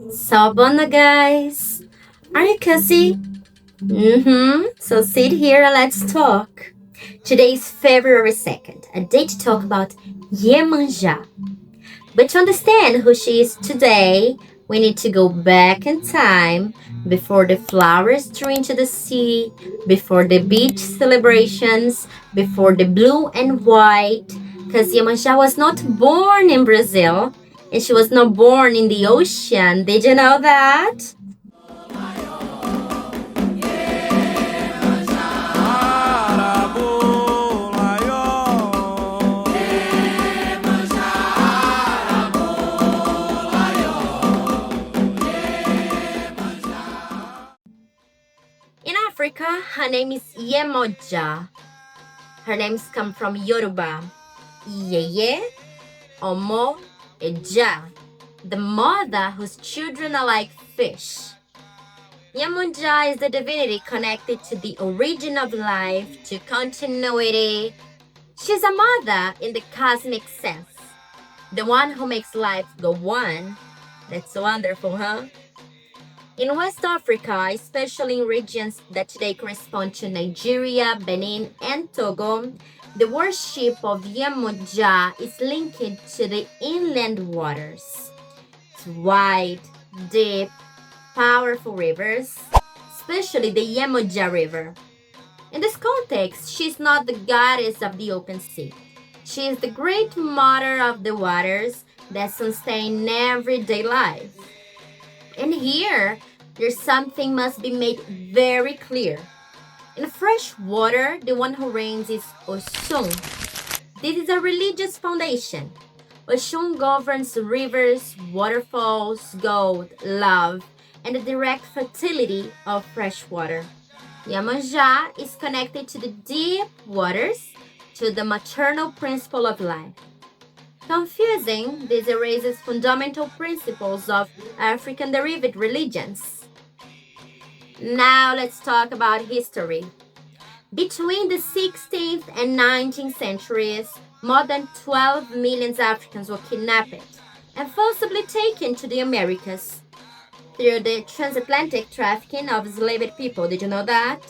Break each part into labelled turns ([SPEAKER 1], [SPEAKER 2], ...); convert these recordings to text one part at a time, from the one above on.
[SPEAKER 1] Sabana guys, are you cozy? So sit here and let's talk. Today is February 2nd, a day to talk about YEMANJÁ. But to understand who she is today, we need to go back in time before the flowers drew into the sea, before the beach celebrations, before the blue and white, because Iemanjá was not born in Brazil and she was not born in the ocean. Did you know that? In Africa, her name is Iemanjá. Her names come from Yoruba. Yeye, Omo, Eja, the mother whose children are like fish. Iemanjá is the divinity connected to the origin of life, to continuity. She's a mother in the cosmic sense, the one who makes life go on. That's wonderful, huh? In West Africa, especially in regions that today correspond to Nigeria, Benin, and Togo, the worship of Iemanjá is linked to the inland waters. It's wide, deep, powerful rivers, especially the Iemanjá River. In this context, she is not the goddess of the open sea. She is the great mother of the waters that sustain everyday life. And here, there's something must be made very clear. In fresh water, the one who reigns is Oshun. This is a religious foundation. Oshun governs rivers, waterfalls, gold, love, and the direct fertility of fresh water. Iemanjá is connected to the deep waters, to the maternal principle of life. Confusing, this erases fundamental principles of African derived religions. Now let's talk about history. Between the 16th and 19th centuries, more than 12 million Africans were kidnapped and forcibly taken to the Americas through the transatlantic trafficking of enslaved people. Did you know that?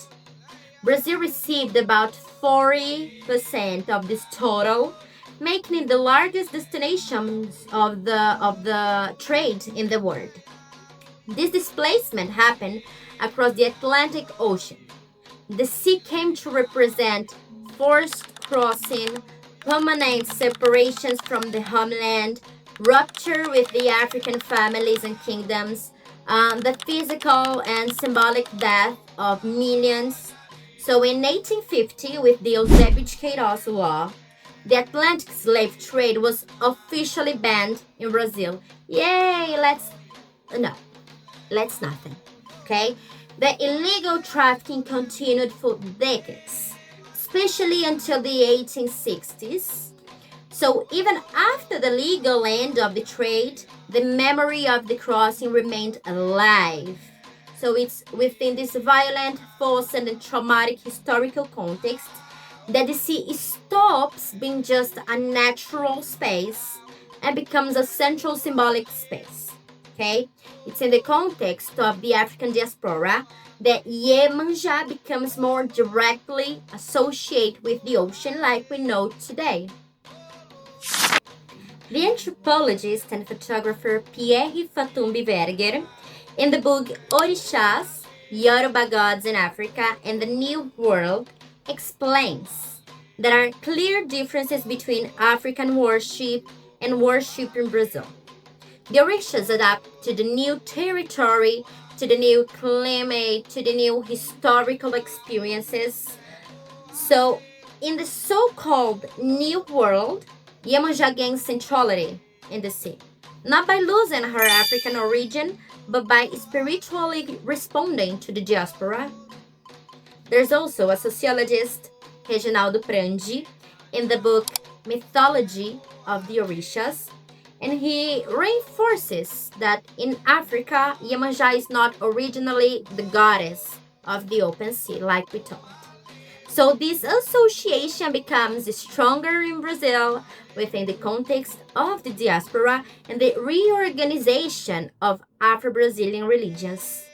[SPEAKER 1] Brazil received about 40% of this total, making it the largest destination of the trade in the world. This displacement happened across the Atlantic Ocean. The sea came to represent forced crossing, permanent separations from the homeland, rupture with the African families and kingdoms, the physical and symbolic death of millions. So in 1850, with the Eusébio law, the Atlantic slave trade was officially banned in Brazil. Yay! Let's nothing. Okay? The illegal trafficking continued for decades, especially until the 1860s. So even after the legal end of the trade, the memory of the crossing remained alive. So it's within this violent, forced, and traumatic historical context that the sea stops being just a natural space and becomes a central symbolic space. Okay? It's in the context of the African diaspora that Iemanjá becomes more directly associated with the ocean like we know today. The anthropologist and photographer Pierre Fatumbi Verger, in the book Orixás, Yoruba Gods in Africa and the New World, explains there are clear differences between African worship and worship in Brazil. The Orishas adapt to the new territory, to the new climate, to the new historical experiences. So, in the so-called New World, Iemanjá gains centrality in the sea, not by losing her African origin, but by spiritually responding to the diaspora. There's also a sociologist, Reginaldo Prandi, in the book Mythology of the Orishas, and he reinforces that in Africa, Iemanjá is not originally the goddess of the open sea, like we thought. So this association becomes stronger in Brazil within the context of the diaspora and the reorganization of Afro-Brazilian religions.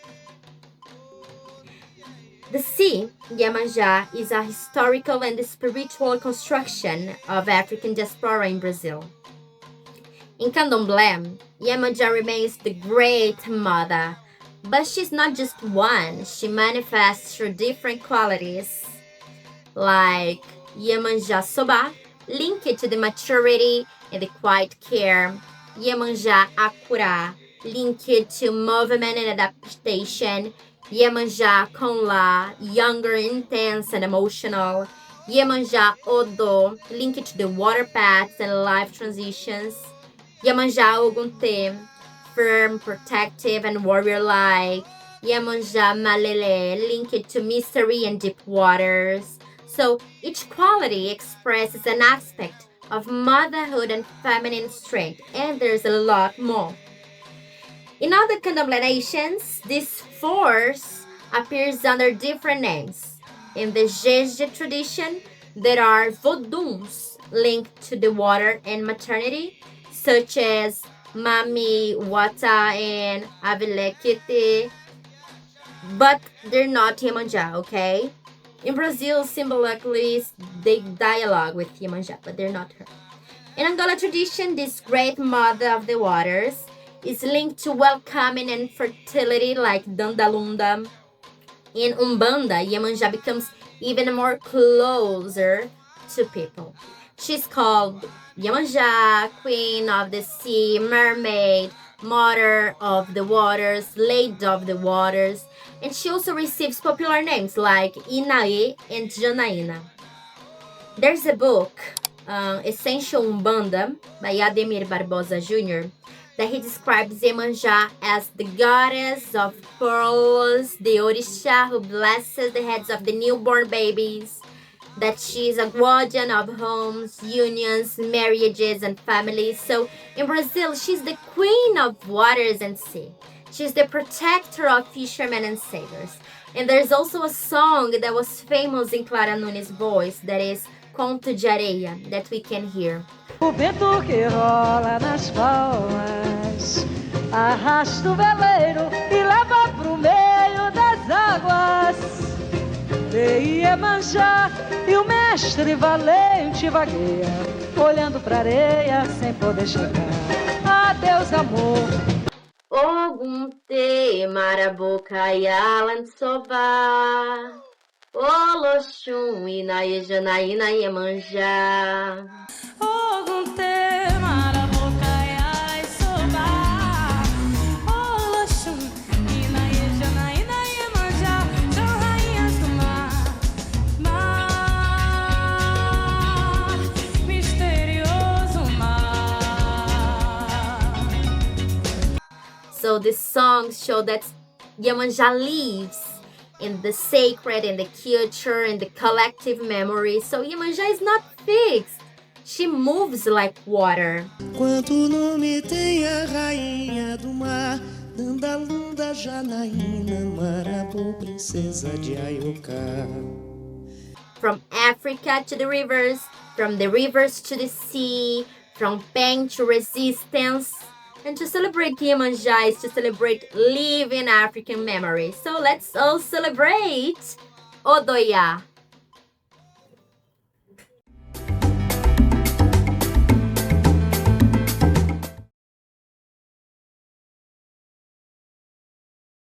[SPEAKER 1] The sea, Iemanjá, is a historical and spiritual construction of African diaspora in Brazil. In Candomblé, Iemanjá remains the Great Mother, but she's not just one. She manifests through different qualities, like Iemanjá Soba, linked to the maturity and the quiet care. Iemanjá Akura, linked to movement and adaptation. Iemanjá Conla, younger, intense, and emotional. Iemanjá Odo, linked to the water paths and life transitions. Iemanjá Ogunte, firm, protective, and warrior-like. Iemanjá Malele, linked to mystery and deep waters. So each quality expresses an aspect of motherhood and feminine strength, and there's a lot more. In other Candomblé nations, this force appears under different names. In the Jeje tradition, there are voduns linked to the water and maternity, such as Mami Wata and Avilekite, but they're not Iemanjá, okay? In Brazil, symbolically, they dialogue with Iemanjá, but they're not her. In Angola tradition, this great mother of the waters is linked to welcoming and fertility like Dandalunda. In Umbanda, Iemanjá becomes even more closer to people. She's called Iemanjá, Queen of the Sea, Mermaid, Mother of the Waters, Lady of the Waters, and she also receives popular names like Inaê and Janaína. There's a book, Essential Umbanda, by Ademir Barbosa Jr., that he describes Iemanjá as the goddess of pearls, the Orixá who blesses the heads of the newborn babies, that she is a guardian of homes, unions, marriages, and families. So in Brazil, she's the queen of waters and sea. She's the protector of fishermen and sailors. And there's also a song that was famous in Clara Nunes' voice, that is Conto de Areia, that we can hear.
[SPEAKER 2] O vento que rola nas palmas arrasta o veleiro e leva pro meio das águas. Vem Iemanjá e o mestre valente vagueia, olhando pra areia sem poder chegar. Adeus, amor.
[SPEAKER 1] Ogunte maraboca yalan soba, Oloxum inaê janaína Iemanjá.
[SPEAKER 2] Ogunte maraboca yalan soba, Oloxum inaê janaína Iemanjá. São rainhas do mar, misterioso mar.
[SPEAKER 1] So these songs show that Iemanjá lives in the sacred, in the culture, in the collective memory. So Iemanjá is not fixed. She moves like water.
[SPEAKER 3] Quanto nome tem a rainha do mar, Dandalunda, Janaína, Marabô, princesa de Ayoká.
[SPEAKER 1] From Africa to the rivers, from the rivers to the sea, from pain to resistance. And to celebrate Iemanjá is to celebrate living African memory. So let's all celebrate Odoya.